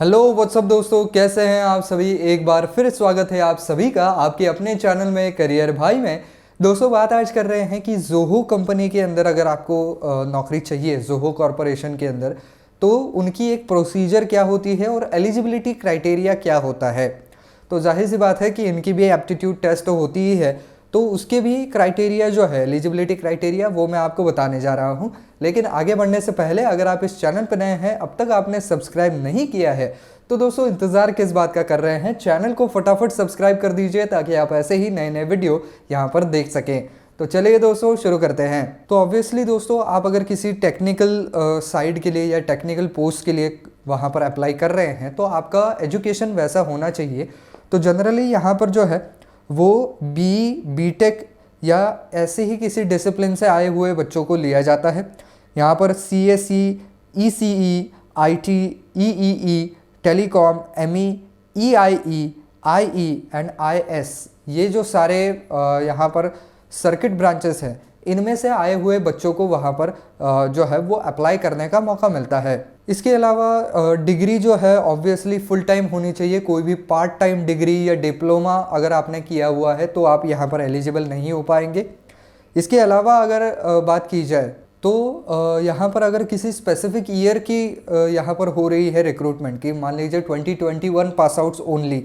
Hello what's up दोस्तों, कैसे हैं आप सभी। एक बार फिर स्वागत है आप सभी का आपके अपने चैनल में करियर भाई में। दोस्तों, बात आज कर रहे हैं कि जोहो कंपनी के अंदर अगर आपको नौकरी चाहिए जोहो कॉरपोरेशन के अंदर, तो उनकी एक प्रोसीजर क्या होती है और एलिजिबिलिटी क्राइटेरिया क्या होता है। तो जाहिर सी बात है कि इनकी भी एप्टीट्यूड टेस्ट तो होती ही है, तो उसके भी क्राइटेरिया जो है एलिजिबिलिटी क्राइटेरिया वो मैं आपको बताने जा रहा हूं। लेकिन आगे बढ़ने से पहले अगर आप इस चैनल पर नए हैं, अब तक आपने सब्सक्राइब नहीं किया है, तो दोस्तों इंतज़ार किस बात का कर रहे हैं, चैनल को फटाफट सब्सक्राइब कर दीजिए ताकि आप ऐसे ही नए नए वीडियो यहाँ पर देख सकें। तो चलिए दोस्तों शुरू करते हैं। तो ऑब्वियसली दोस्तों, आप अगर किसी टेक्निकल साइड के लिए या टेक्निकल पोस्ट के लिए वहाँ पर अप्लाई कर रहे हैं, तो आपका एजुकेशन वैसा होना चाहिए। तो जनरली यहाँ पर जो है वो बीटेक या ऐसे ही किसी डिसिप्लिन से आए हुए बच्चों को लिया जाता है। यहाँ पर CSE, ECE, IT, EEE, telecom, ME, EIE, IE and IS, ये जो सारे यहाँ पर सर्किट ब्रांचेस हैं, इनमें से आए हुए बच्चों को वहाँ पर जो है वो अप्लाई करने का मौका मिलता है। इसके अलावा डिग्री जो है ऑब्वियसली फुल टाइम होनी चाहिए। कोई भी पार्ट टाइम डिग्री या डिप्लोमा अगर आपने किया हुआ है तो आप यहाँ पर एलिजिबल नहीं हो पाएंगे। इसके अलावा अगर बात की जाए तो यहाँ पर अगर किसी स्पेसिफिक ईयर की यहाँ पर हो रही है रिक्रूटमेंट की, मान लीजिए 2021 पास आउट्स ओनली,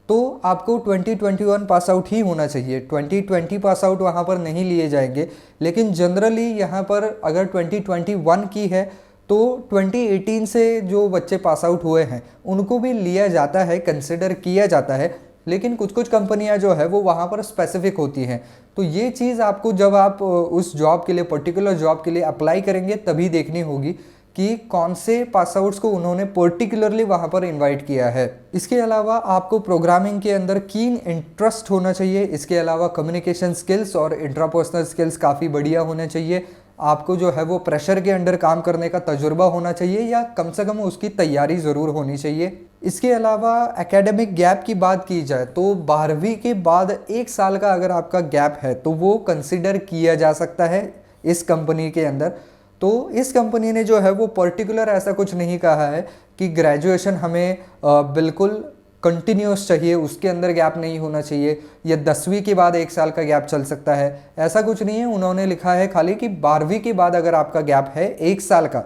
तो आपको 2021 पास आउट ही होना चाहिए। 2020 पास आउट वहाँ पर नहीं लिए जाएंगे। लेकिन जनरली यहाँ पर अगर 2021 की है तो 2018 से जो बच्चे पास आउट हुए हैं उनको भी लिया जाता है, कंसिडर किया जाता है। लेकिन कुछ कुछ कंपनियां जो है वो वहाँ पर स्पेसिफिक होती हैं। तो ये चीज़ आपको जब आप उस जॉब के लिए, पर्टिकुलर जॉब के लिए अप्लाई करेंगे तभी देखनी होगी कि कौन से पास आउट्स को उन्होंने पर्टिकुलरली वहाँ पर इनवाइट किया है। इसके अलावा आपको प्रोग्रामिंग के अंदर कीन इंटरेस्ट होना चाहिए। इसके अलावा कम्युनिकेशन स्किल्स और इंट्रापर्सनल स्किल्स काफ़ी बढ़िया होने चाहिए। आपको जो है वो प्रेशर के अंडर काम करने का तजुर्बा होना चाहिए या कम से कम उसकी तैयारी ज़रूर होनी चाहिए। इसके अलावा एकेडमिक गैप की बात की जाए तो 12वीं के बाद 1 साल का अगर आपका गैप है तो वो कंसिडर किया जा सकता है इस कंपनी के अंदर। तो इस कंपनी ने जो है वो पर्टिकुलर ऐसा कुछ नहीं कहा है कि ग्रेजुएशन हमें बिल्कुल कंटिन्यूस चाहिए, उसके अंदर गैप नहीं होना चाहिए, या 10वीं के बाद 1 साल का गैप चल सकता है, ऐसा कुछ नहीं है। उन्होंने लिखा है खाली कि 12वीं के बाद अगर आपका गैप है 1 साल का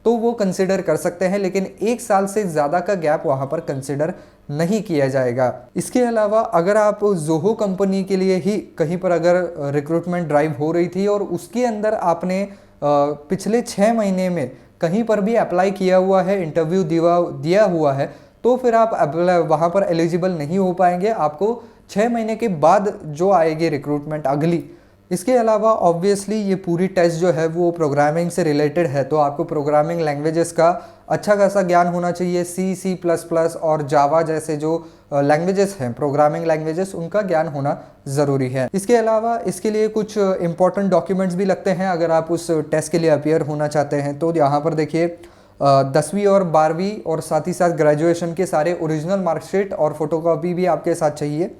तो वो कंसिडर कर सकते हैं, लेकिन 1 साल से ज़्यादा का गैप वहाँ पर कंसिडर नहीं किया जाएगा। इसके अलावा अगर आप जोहो कंपनी के लिए ही कहीं पर अगर रिक्रूटमेंट ड्राइव हो रही थी और उसके अंदर आपने पिछले 6 महीने में कहीं पर भी अप्लाई किया हुआ है, इंटरव्यू दिया हुआ है, तो फिर आप वहाँ पर एलिजिबल नहीं हो पाएंगे। आपको 6 महीने के बाद जो आएगी रिक्रूटमेंट अगली। इसके अलावा ऑब्वियसली ये पूरी टेस्ट जो है वो प्रोग्रामिंग से रिलेटेड है, तो आपको प्रोग्रामिंग लैंग्वेजेस का अच्छा खासा ज्ञान होना चाहिए। C++ और जावा जैसे जो लैंग्वेजेस हैं, प्रोग्रामिंग लैंग्वेजेस, उनका ज्ञान होना ज़रूरी है। इसके अलावा इसके लिए कुछ इंपॉर्टेंट डॉक्यूमेंट्स भी लगते हैं अगर आप उस टेस्ट के लिए अपीयर होना चाहते हैं। तो यहाँ पर देखिए 10वीं और 12वीं और साथ ही साथ ग्रेजुएशन के सारे ओरिजिनल मार्कशीट और फोटोकॉपी भी आपके साथ चाहिए।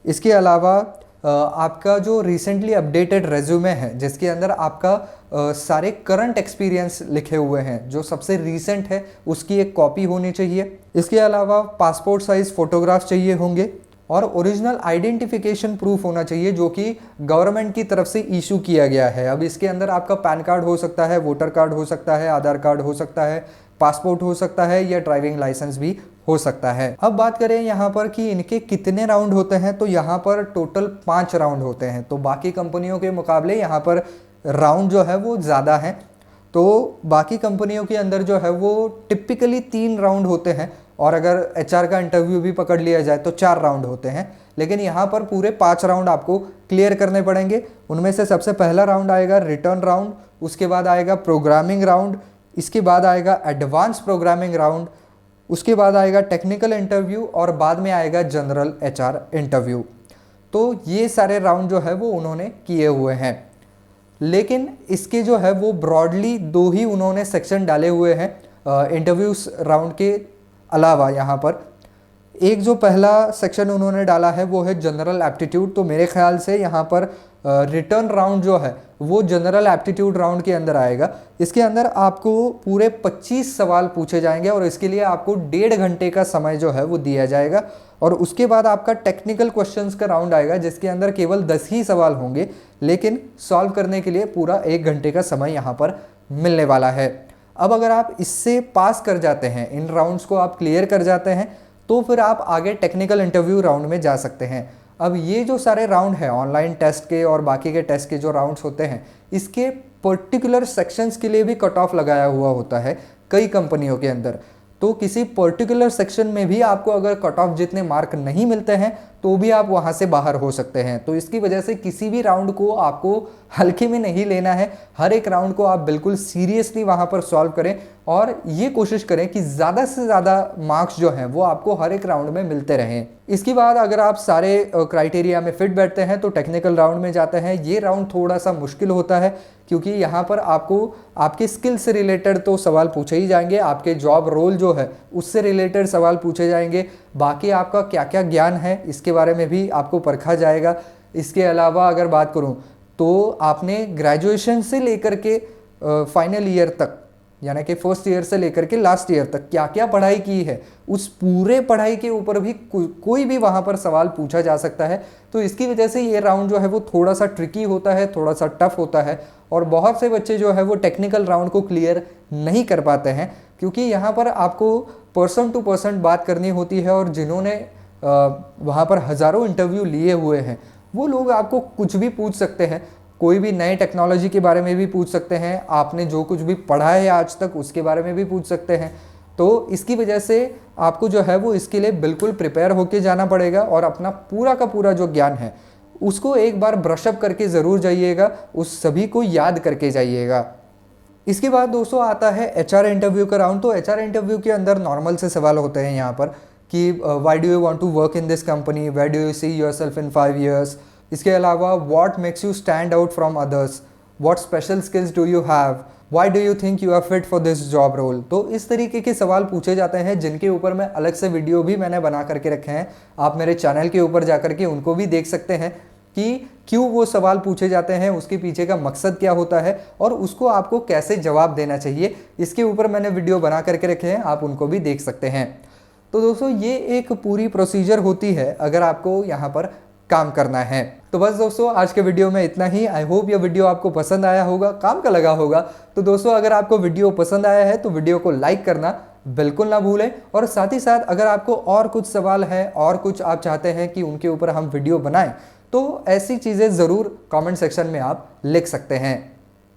इसके अलावा आपका जो रिसेंटली अपडेटेड रेज्यूमे है जिसके अंदर आपका सारे करंट एक्सपीरियंस लिखे हुए हैं, जो सबसे रीसेंट है, उसकी एक कॉपी होनी चाहिए। इसके अलावा पासपोर्ट साइज़ फ़ोटोग्राफ चाहिए होंगे और ओरिजिनल आइडेंटिफिकेशन प्रूफ होना चाहिए जो कि गवर्नमेंट की तरफ से इशू किया गया है। अब इसके अंदर आपका पैन कार्ड हो सकता है, वोटर कार्ड हो सकता है, आधार कार्ड हो सकता है, पासपोर्ट हो सकता है या ड्राइविंग लाइसेंस भी हो सकता है। अब बात करें यहाँ पर कि इनके कितने राउंड होते हैं, तो यहाँ पर टोटल 5 राउंड होते हैं। तो बाकी कंपनियों के मुकाबले यहाँ पर राउंड जो है वो ज़्यादा है। तो बाकी कंपनियों के अंदर जो है वो टिपिकली 3 राउंड होते हैं और अगर HR का इंटरव्यू भी पकड़ लिया जाए तो 4 राउंड होते हैं। लेकिन यहाँ पर पूरे 5 राउंड आपको क्लियर करने पड़ेंगे। उनमें से सबसे पहला राउंड आएगा रिटर्न राउंड, उसके बाद आएगा प्रोग्रामिंग राउंड, इसके बाद आएगा एडवांस प्रोग्रामिंग राउंड, उसके बाद आएगा टेक्निकल इंटरव्यू और बाद में आएगा जनरल HR इंटरव्यू। तो ये सारे राउंड जो है वो उन्होंने किए हुए हैं। लेकिन इसके जो है वो ब्रॉडली 2 ही उन्होंने सेक्शन डाले हुए हैं इंटरव्यूज राउंड के अलावा। यहाँ पर एक जो पहला सेक्शन उन्होंने डाला है वो है जनरल एप्टीट्यूड। तो मेरे ख्याल से यहाँ पर रिटर्न राउंड जो है वो जनरल एप्टीट्यूड राउंड के अंदर आएगा। इसके अंदर आपको पूरे 25 सवाल पूछे जाएंगे और इसके लिए आपको 1.5 घंटे का समय जो है वो दिया जाएगा। और उसके बाद आपका टेक्निकल क्वेश्चंस का राउंड आएगा जिसके अंदर केवल 10 ही सवाल होंगे, लेकिन सॉल्व करने के लिए पूरा 1 घंटे का समय यहाँ पर मिलने वाला है। अब अगर आप इससे पास कर जाते हैं, इन राउंड्स को आप क्लियर कर जाते हैं, तो फिर आप आगे टेक्निकल इंटरव्यू राउंड में जा सकते हैं। अब ये जो सारे राउंड है ऑनलाइन टेस्ट के और बाकी के टेस्ट के जो राउंड्स होते हैं, इसके पर्टिकुलर सेक्शंस के लिए भी कट ऑफ लगाया हुआ होता है कई कंपनियों के अंदर। तो किसी पर्टिकुलर सेक्शन में भी आपको अगर कट ऑफ जितने मार्क नहीं मिलते हैं तो भी आप वहाँ से बाहर हो सकते हैं। तो इसकी वजह से किसी भी राउंड को आपको हल्के में नहीं लेना है, हर एक राउंड को आप बिल्कुल सीरियसली वहाँ पर सॉल्व करें और ये कोशिश करें कि ज़्यादा से ज़्यादा मार्क्स जो हैं वो आपको हर एक राउंड में मिलते रहें। इसके बाद अगर आप सारे क्राइटेरिया में फिट बैठते हैं तो टेक्निकल राउंड में जाते हैं। ये राउंड थोड़ा सा मुश्किल होता है क्योंकि यहाँ पर आपको आपके स्किल से रिलेटेड तो सवाल पूछे ही जाएंगे, आपके जॉब रोल जो है उससे रिलेटेड सवाल पूछे जाएंगे, बाकी आपका क्या क्या ज्ञान है इसके बारे में भी आपको परखा जाएगा। इसके अलावा अगर बात करूँ तो आपने ग्रेजुएशन से लेकर के फाइनल ईयर तक, यानी कि फर्स्ट ईयर से लेकर के लास्ट ईयर तक क्या क्या पढ़ाई की है, उस पूरे पढ़ाई के ऊपर भी कोई भी वहाँ पर सवाल पूछा जा सकता है। तो इसकी वजह से ये राउंड जो है वो थोड़ा सा ट्रिकी होता है, थोड़ा सा टफ होता है और बहुत से बच्चे जो है वो टेक्निकल राउंड को क्लियर नहीं कर पाते हैं क्योंकि यहाँ पर आपको पर्सन टू पर्सन बात करनी होती है और जिन्होंने वहाँ पर हज़ारों इंटरव्यू लिए हुए हैं वो लोग आपको कुछ भी पूछ सकते हैं, कोई भी नए टेक्नोलॉजी के बारे में भी पूछ सकते हैं, आपने जो कुछ भी पढ़ा है आज तक उसके बारे में भी पूछ सकते हैं। तो इसकी वजह से आपको जो है वो इसके लिए बिल्कुल प्रिपेयर होके जाना पड़ेगा और अपना पूरा का पूरा जो ज्ञान है उसको एक बार ब्रशअप करके ज़रूर जाइएगा, उस सभी को याद करके जाइएगा। इसके बाद दोस्तों आता है HR इंटरव्यू का राउंड। तो HR इंटरव्यू के अंदर नॉर्मल से सवाल होते हैं यहाँ पर कि why do you want to work in this company, where do you see yourself in 5 years। इसके अलावा what makes you stand out from others, what special skills do you have, why do you think you are fit for this job role. तो इस तरीके के सवाल पूछे जाते हैं जिनके ऊपर मैं अलग से वीडियो भी मैंने बना करके रखे हैं, आप मेरे चैनल के ऊपर जा करके उनको भी देख सकते हैं कि क्यों वो सवाल पूछे जाते हैं, उसके पीछे का मकसद क्या होता है और उसको आपको कैसे जवाब देना चाहिए। इसके ऊपर मैंने वीडियो बना करके रखे हैं, आप उनको भी देख सकते हैं। तो दोस्तों ये एक पूरी प्रोसीजर होती है अगर आपको यहाँ पर काम करना है। तो बस दोस्तों आज के वीडियो में इतना ही। आई होप ये वीडियो आपको पसंद आया होगा, काम का लगा होगा। तो दोस्तों अगर आपको वीडियो पसंद आया है तो वीडियो को लाइक करना बिल्कुल ना भूलें और साथ ही साथ अगर आपको और कुछ सवाल है और कुछ आप चाहते हैं कि उनके ऊपर हम वीडियो बनाएं तो ऐसी चीज़ें ज़रूर कमेंट सेक्शन में आप लिख सकते हैं।